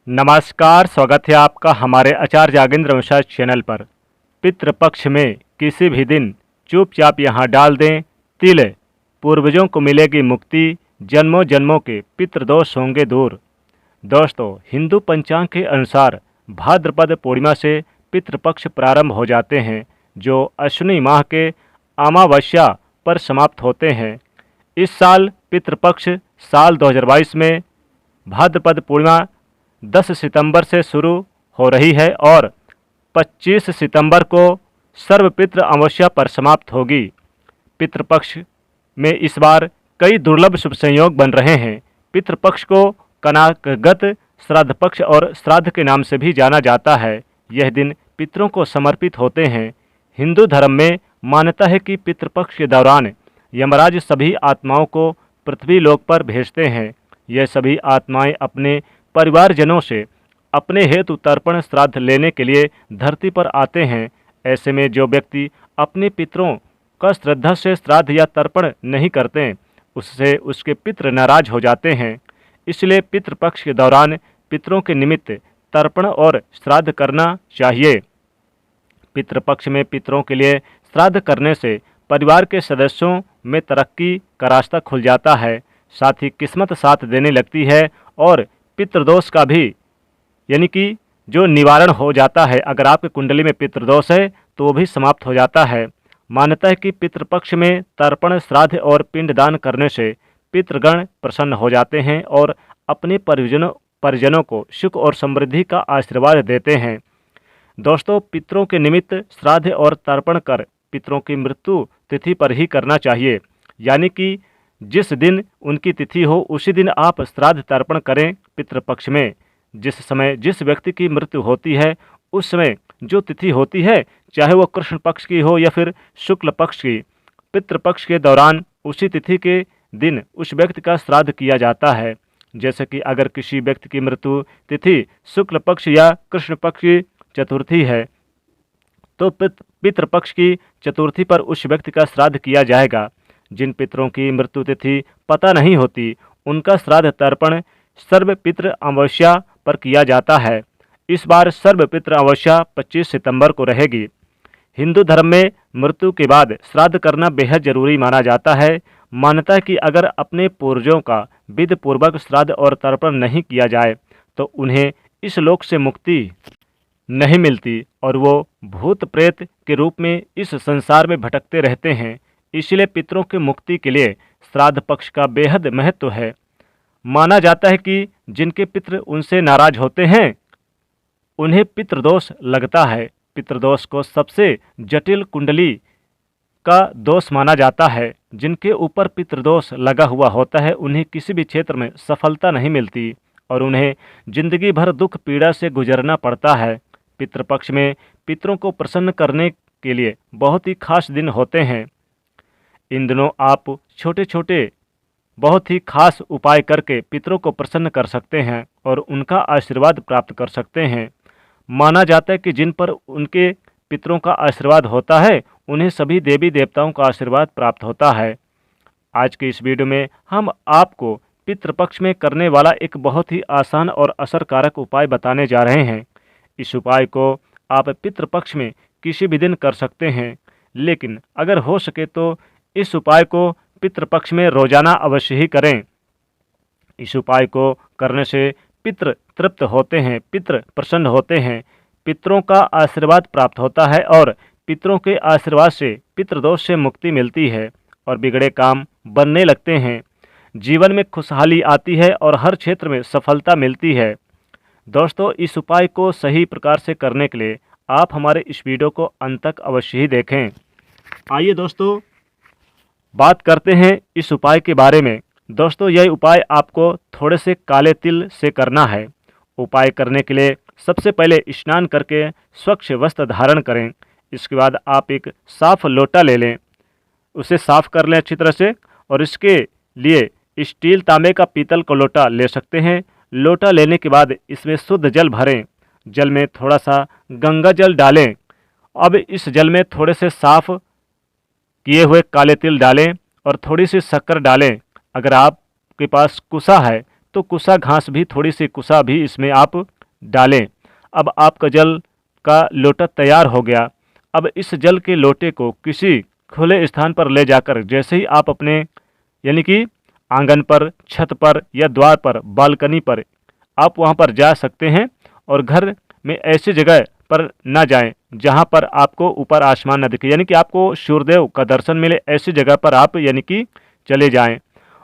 नमस्कार, स्वागत है आपका हमारे आचार्य जागेंद्र मिश्रा चैनल पर। पितृपक्ष में किसी भी दिन चुपचाप यहाँ डाल दें तिल, पूर्वजों को मिलेगी मुक्ति, जन्मों जन्मों के पितृदोष होंगे दूर। दोस्तों, हिंदू पंचांग के अनुसार भाद्रपद पूर्णिमा से पितृपक्ष प्रारंभ हो जाते हैं, जो अश्विनी माह के अमावस्या पर समाप्त होते हैं। इस साल पितृपक्ष साल 2022 में भाद्रपद पूर्णिमा 10 सितंबर से शुरू हो रही है और 25 सितंबर को सर्वपितृ अमावस्या पर समाप्त होगी। पितृपक्ष में इस बार कई दुर्लभ शुभ संयोग बन रहे हैं। पितृपक्ष को कनाकगत श्राद्ध पक्ष और श्राद्ध के नाम से भी जाना जाता है। यह दिन पितरों को समर्पित होते हैं। हिंदू धर्म में मान्यता है कि पितृपक्ष के दौरान यमराज सभी आत्माओं को पृथ्वी लोक पर भेजते हैं। यह सभी आत्माएं अपने परिवारजनों से अपने हेतु तर्पण श्राद्ध लेने के लिए धरती पर आते हैं। ऐसे में जो व्यक्ति अपने पितरों का श्रद्धा से श्राद्ध या तर्पण नहीं करते, उससे उसके पितृ नाराज हो जाते हैं। इसलिए पितृपक्ष के दौरान पितरों के निमित्त तर्पण और श्राद्ध करना चाहिए। पितृपक्ष में पितरों के लिए श्राद्ध करने से परिवार के सदस्यों में तरक्की का रास्ता खुल जाता है, साथ ही किस्मत साथ देने लगती है और पितृदोष का भी यानी कि जो निवारण हो जाता है। अगर आपके कुंडली में पितृदोष है तो वो भी समाप्त हो जाता है। मान्यता है कि पितृपक्ष में तर्पण श्राद्ध और पिंडदान करने से पितृगण प्रसन्न हो जाते हैं और अपने परिजनों को सुख और समृद्धि का आशीर्वाद देते हैं। दोस्तों, पितरों के निमित्त श्राद्ध और तर्पण कर पितरों की मृत्यु तिथि पर ही करना चाहिए, यानी कि जिस दिन उनकी तिथि हो उसी दिन आप श्राद्ध तर्पण करें। पितृपक्ष में जिस समय जिस व्यक्ति की मृत्यु होती है उस समय जो तिथि होती है, चाहे वो कृष्ण पक्ष की हो या फिर शुक्ल पक्ष की, पितृपक्ष के दौरान उसी तिथि के दिन उस व्यक्ति का श्राद्ध किया जाता है। जैसे कि अगर किसी व्यक्ति की मृत्यु तिथि शुक्ल पक्ष या कृष्ण पक्ष की चतुर्थी है तो पितृपक्ष की चतुर्थी पर उस व्यक्ति का श्राद्ध किया जाएगा। जिन पितरों की मृत्यु तिथि पता नहीं होती, उनका श्राद्ध तर्पण सर्वपितृ अमावस्या पर किया जाता है। इस बार सर्वपितृ अमावस्या 25 सितंबर को रहेगी। हिंदू धर्म में मृत्यु के बाद श्राद्ध करना बेहद जरूरी माना जाता है। मान्यता है कि अगर अपने पूर्वजों का विधि पूर्वक श्राद्ध और तर्पण नहीं किया जाए तो उन्हें इस लोक से मुक्ति नहीं मिलती और वो भूत प्रेत के रूप में इस संसार में भटकते रहते हैं। इसलिए पितरों की मुक्ति के लिए श्राद्ध पक्ष का बेहद महत्व है। माना जाता है कि जिनके पितृ उनसे नाराज होते हैं उन्हें पितृदोष लगता है। पितृदोष को सबसे जटिल कुंडली का दोष माना जाता है। जिनके ऊपर पितृदोष लगा हुआ होता है उन्हें किसी भी क्षेत्र में सफलता नहीं मिलती और उन्हें जिंदगी भर दुख पीड़ा से गुजरना पड़ता है। पितृपक्ष में पितरों को प्रसन्न करने के लिए बहुत ही खास दिन होते हैं। इन दिनों आप छोटे छोटे बहुत ही खास उपाय करके पितरों को प्रसन्न कर सकते हैं और उनका आशीर्वाद प्राप्त कर सकते हैं। माना जाता है कि जिन पर उनके पितरों का आशीर्वाद होता है उन्हें सभी देवी देवताओं का आशीर्वाद प्राप्त होता है। आज के इस वीडियो में हम आपको पितृपक्ष में करने वाला एक बहुत ही आसान और असरकारक उपाय बताने जा रहे हैं। इस उपाय को आप पितृपक्ष में किसी भी दिन कर सकते हैं, लेकिन अगर हो सके तो इस उपाय को पितृपक्ष में रोजाना अवश्य ही करें। इस उपाय को करने से पितृ तृप्त होते हैं, पितृ प्रसन्न होते हैं, पितरों का आशीर्वाद प्राप्त होता है और पितरों के आशीर्वाद से पितृदोष से मुक्ति मिलती है और बिगड़े काम बनने लगते हैं। जीवन में खुशहाली आती है और हर क्षेत्र में सफलता मिलती है। दोस्तों, इस उपाय को सही प्रकार से करने के लिए आप हमारे इस वीडियो को अंत तक अवश्य ही देखें। आइए दोस्तों, बात करते हैं इस उपाय के बारे में। दोस्तों, यह उपाय आपको थोड़े से काले तिल से करना है। उपाय करने के लिए सबसे पहले स्नान करके स्वच्छ वस्त्र धारण करें। इसके बाद आप एक साफ लोटा ले लें, उसे साफ कर लें अच्छी तरह से और इसके लिए स्टील, तांबे का, पीतल का लोटा ले सकते हैं। लोटा लेने के बाद इसमें शुद्ध जल भरें। जल में थोड़ा सा गंगा जल डालें। अब इस जल में थोड़े से साफ किए हुए काले तिल डालें और थोड़ी सी शक्कर डालें। अगर आपके पास कुसा है तो कुसा घास भी, थोड़ी सी कुसा भी इसमें आप डालें। अब आपका जल का लोटा तैयार हो गया। अब इस जल के लोटे को किसी खुले स्थान पर ले जाकर, जैसे ही आप अपने यानी कि आंगन पर, छत पर या द्वार पर, बालकनी पर, आप वहां पर जा सकते हैं। और घर में ऐसी जगह पर ना जाएं जहां पर आपको ऊपर आसमान न दिखे, यानी कि आपको सूर्यदेव का दर्शन मिले, ऐसी जगह पर आप यानी कि चले जाएं।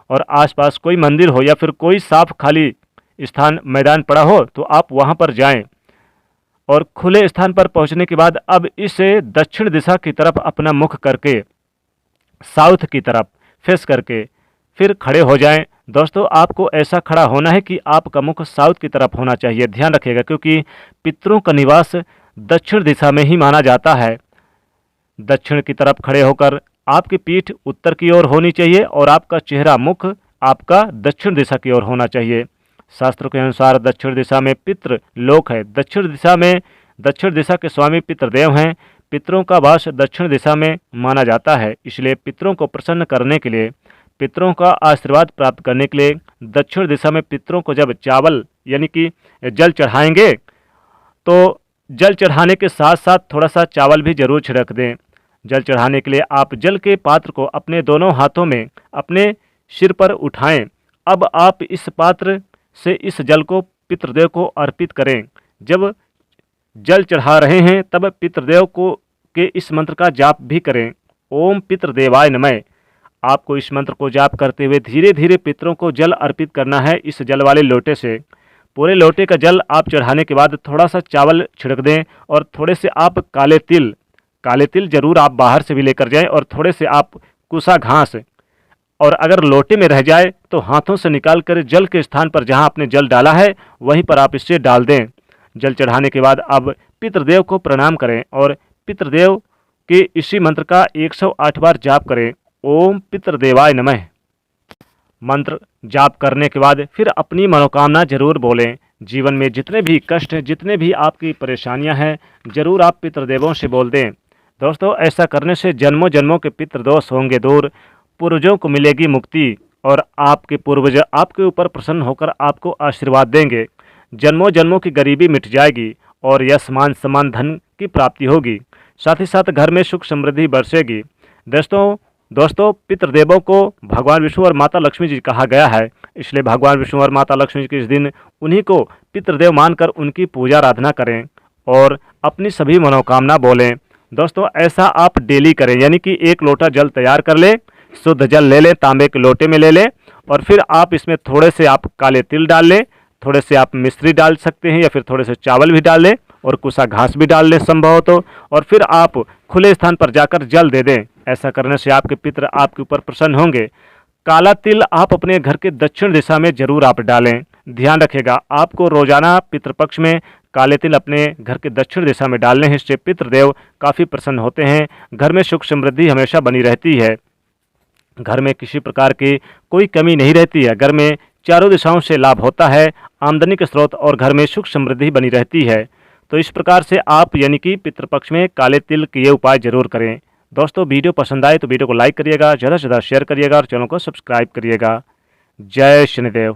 और आसपास कोई मंदिर हो या फिर कोई साफ खाली स्थान, मैदान पड़ा हो तो आप वहां पर जाएं। और खुले स्थान पर पहुंचने के बाद अब इसे दक्षिण दिशा की तरफ अपना मुख करके, साउथ की तरफ फेस करके फिर खड़े हो जाएं। दोस्तों, आपको ऐसा खड़ा होना है कि आपका मुख साउथ की तरफ होना चाहिए। ध्यान रखिएगा, क्योंकि पितरों का निवास दक्षिण दिशा में ही माना जाता है। दक्षिण की तरफ खड़े होकर आपकी पीठ उत्तर की ओर होनी चाहिए और आपका चेहरा, मुख आपका दक्षिण दिशा की ओर होना चाहिए। शास्त्रों के अनुसार दक्षिण दिशा में पितृ लोक है। दक्षिण दिशा के स्वामी पितृदेव हैं। पितरों का वास दक्षिण दिशा में माना जाता है। इसलिए पितरों को प्रसन्न करने के लिए, पितरों का आशीर्वाद प्राप्त करने के लिए दक्षिण दिशा में पितरों को जब चावल यानी कि जल चढ़ाएंगे तो जल चढ़ाने के साथ साथ थोड़ा सा चावल भी जरूर छिड़क दें। जल चढ़ाने के लिए आप जल के पात्र को अपने दोनों हाथों में अपने सिर पर उठाएं। अब आप इस पात्र से इस जल को पितृदेव को अर्पित करें। जब जल चढ़ा रहे हैं तब पितृदेव को के इस मंत्र का जाप भी करें। ओम पितृदेवाय नमः। आपको इस मंत्र को जाप करते हुए धीरे धीरे पितरों को जल अर्पित करना है। इस जल वाले लोटे से पूरे लोटे का जल आप चढ़ाने के बाद थोड़ा सा चावल छिड़क दें और थोड़े से आप काले तिल जरूर आप बाहर से भी लेकर जाएं और थोड़े से आप कुसा घास, और अगर लोटे में रह जाए तो हाथों से निकाल कर जल के स्थान पर जहां आपने जल डाला है वहीं पर आप इससे डाल दें। जल चढ़ाने के बाद अब पितृदेव को प्रणाम करें और पितृदेव के इसी मंत्र का 108 बार जाप करें। ओम पितृदेवाय नमः। मंत्र जाप करने के बाद फिर अपनी मनोकामना जरूर बोलें। जीवन में जितने भी कष्ट हैं, जितने भी आपकी परेशानियां हैं, जरूर आप पितृदेवों से बोल दें। दोस्तों, ऐसा करने से जन्मों जन्मों के पितृदोष होंगे दूर, पूर्वजों को मिलेगी मुक्ति और आपके पूर्वज आपके ऊपर प्रसन्न होकर आपको आशीर्वाद देंगे। जन्मों जन्मों की गरीबी मिट जाएगी और यश मान सम्मान धन की प्राप्ति होगी। साथ ही साथ घर में सुख समृद्धि बरसेगी। दोस्तों, पितृदेवों को भगवान विष्णु और माता लक्ष्मी जी कहा गया है। इसलिए भगवान विष्णु और माता लक्ष्मी जी के इस दिन उन्हीं को पितृदेव मानकर उनकी पूजा आराधना करें और अपनी सभी मनोकामना बोलें। दोस्तों, ऐसा आप डेली करें, यानी कि 1 लोटा जल तैयार कर लें, शुद्ध जल ले लें, तांबे के लोटे में ले लें और फिर आप इसमें थोड़े से आप काले तिल डाल लें, थोड़े से आप मिश्री डाल सकते हैं या फिर थोड़े से चावल भी डाल लें और कुसा घास भी डाल लें संभव हो तो, और फिर आप खुले स्थान पर जाकर जल दे दें। ऐसा करने से आपके पितृ आपके ऊपर प्रसन्न होंगे। काला तिल आप अपने घर के दक्षिण दिशा में जरूर आप डालें। ध्यान रखिएगा, आपको रोजाना पितृपक्ष में काले तिल अपने घर के दक्षिण दिशा में डालने हैं। इससे पितृदेव काफ़ी प्रसन्न होते हैं। घर में सुख समृद्धि हमेशा बनी रहती है। घर में किसी प्रकार की कोई कमी नहीं रहती है। घर में चारों दिशाओं से लाभ होता है, आमदनी के स्रोत और घर में सुख समृद्धि बनी रहती है। तो इस प्रकार से आप यानी कि पितृपक्ष में काले तिल के ये उपाय जरूर करें। दोस्तों, वीडियो पसंद आए तो वीडियो को लाइक करिएगा, ज़्यादा से ज़्यादा शेयर करिएगा और चैनल को सब्सक्राइब करिएगा। जय शनिदेव।